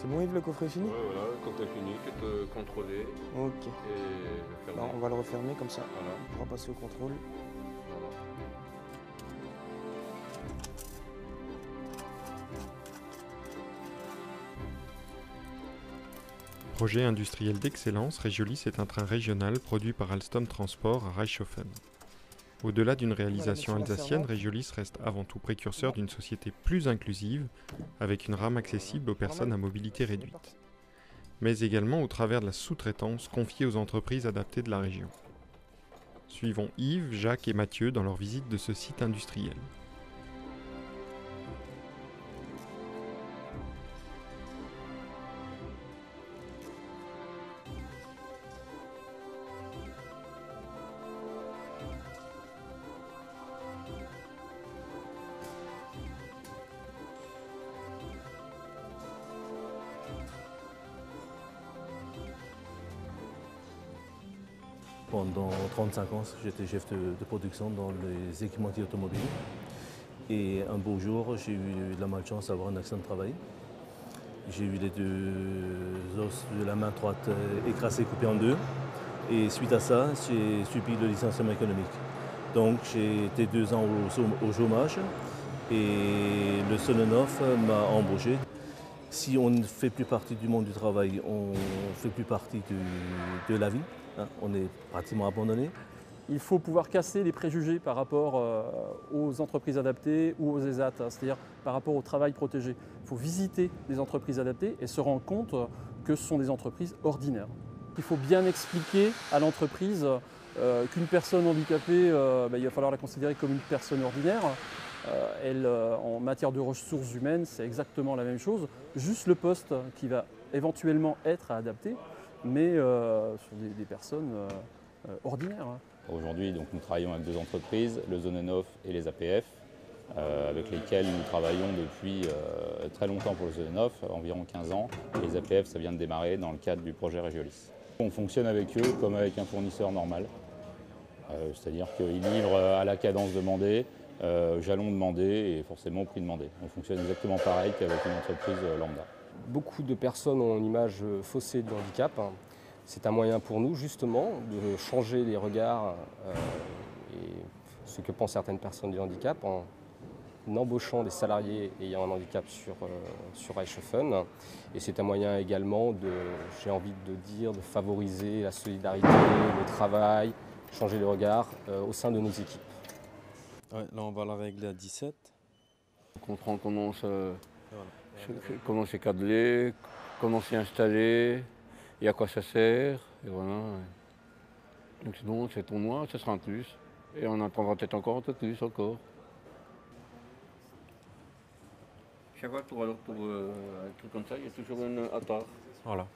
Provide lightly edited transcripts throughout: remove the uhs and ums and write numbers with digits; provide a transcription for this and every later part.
bon Yves, le coffre est fini? Ouais, voilà, contact unique, contrôler Ok. et fermer. Alors, on va le refermer comme ça. Voilà. On pourra passer au contrôle. Voilà. Projet industriel d'excellence, Régiolis est un train régional produit par Alstom Transport à Reichshoffen. Au-delà d'une réalisation Voilà, monsieur la alsacienne, servante. Régiolis reste avant tout précurseur d'une société plus inclusive, avec une rame accessible aux personnes à mobilité réduite, mais également au travers de la sous-traitance confiée aux entreprises adaptées de la région. Suivons Yves, Jacques et Mathieu dans leur visite de ce site industriel. Pendant 35 ans, j'étais chef de production dans les équipementiers automobiles. Et un beau jour, j'ai eu la malchance d'avoir un accident de travail. J'ai eu les deux os de la main droite écrasés, coupés en deux. Et suite à ça, j'ai subi le licenciement économique. Donc j'ai été 2 ans au chômage et le Solenoff m'a embauché. Si on ne fait plus partie du monde du travail, on ne fait plus partie de la vie. On est pratiquement abandonné. Il faut pouvoir casser les préjugés par rapport aux entreprises adaptées ou aux ESAT, c'est-à-dire par rapport au travail protégé. Il faut visiter des entreprises adaptées et se rendre compte que ce sont des entreprises ordinaires. Il faut bien expliquer à l'entreprise qu'une personne handicapée, il va falloir la considérer comme une personne ordinaire. En matière de ressources humaines, c'est exactement la même chose, juste le poste qui va éventuellement être adapté, mais sur des personnes ordinaires. Aujourd'hui, donc, nous travaillons avec 2 entreprises, le Zonenhof et les APF, avec lesquelles nous travaillons depuis très longtemps pour le Zonenhof, environ 15 ans. Et les APF, ça vient de démarrer dans le cadre du projet Régiolis. On fonctionne avec eux comme avec un fournisseur normal, c'est-à-dire qu'ils livrent à la cadence demandée, jalon demandé et forcément au prix demandé. On fonctionne exactement pareil qu'avec une entreprise lambda. Beaucoup de personnes ont une image faussée du handicap. C'est un moyen pour nous justement de changer les regards et ce que pensent certaines personnes du handicap en embauchant des salariés ayant un handicap sur Reichshoffen. Et c'est un moyen également j'ai envie de dire, de favoriser la solidarité, le travail, changer les regards au sein de nos équipes. Ouais, là, on va la régler à 17. On comprend comment c'est câblé, comment c'est installé et à quoi ça sert. Et voilà. Donc sinon, c'est ton noir, ça sera un plus. Et on en prendra peut-être encore un peu plus encore. Chaque fois pour un truc comme ça, il y a toujours une à part. Voilà.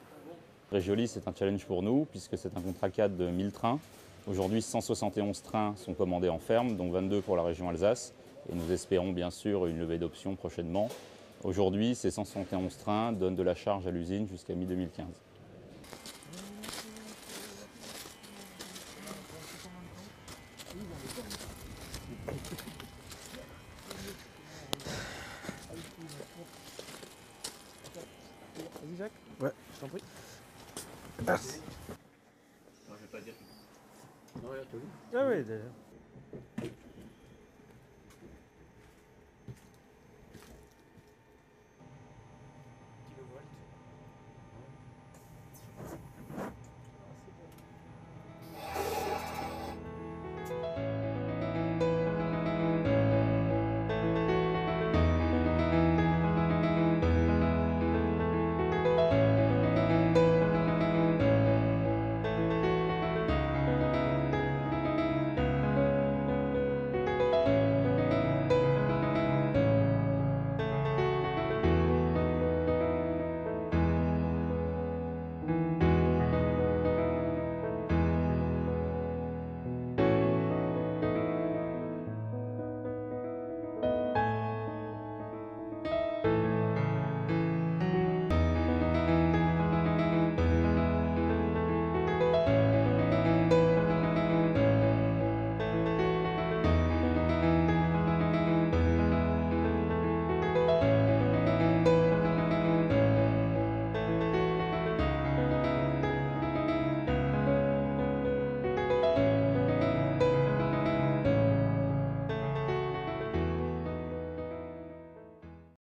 Régiolis, c'est un challenge pour nous puisque c'est un contrat cadre de 1000 trains. Aujourd'hui, 171 trains sont commandés en ferme, dont 22 pour la région Alsace. Et nous espérons bien sûr une levée d'options prochainement. Aujourd'hui, ces 171 trains donnent de la charge à l'usine jusqu'à mi-2015. Vas-y Jacques. Ouais, je t'en prie. Merci. Non, je vais pas dire. Non, il y a tout. Ah oui, déjà.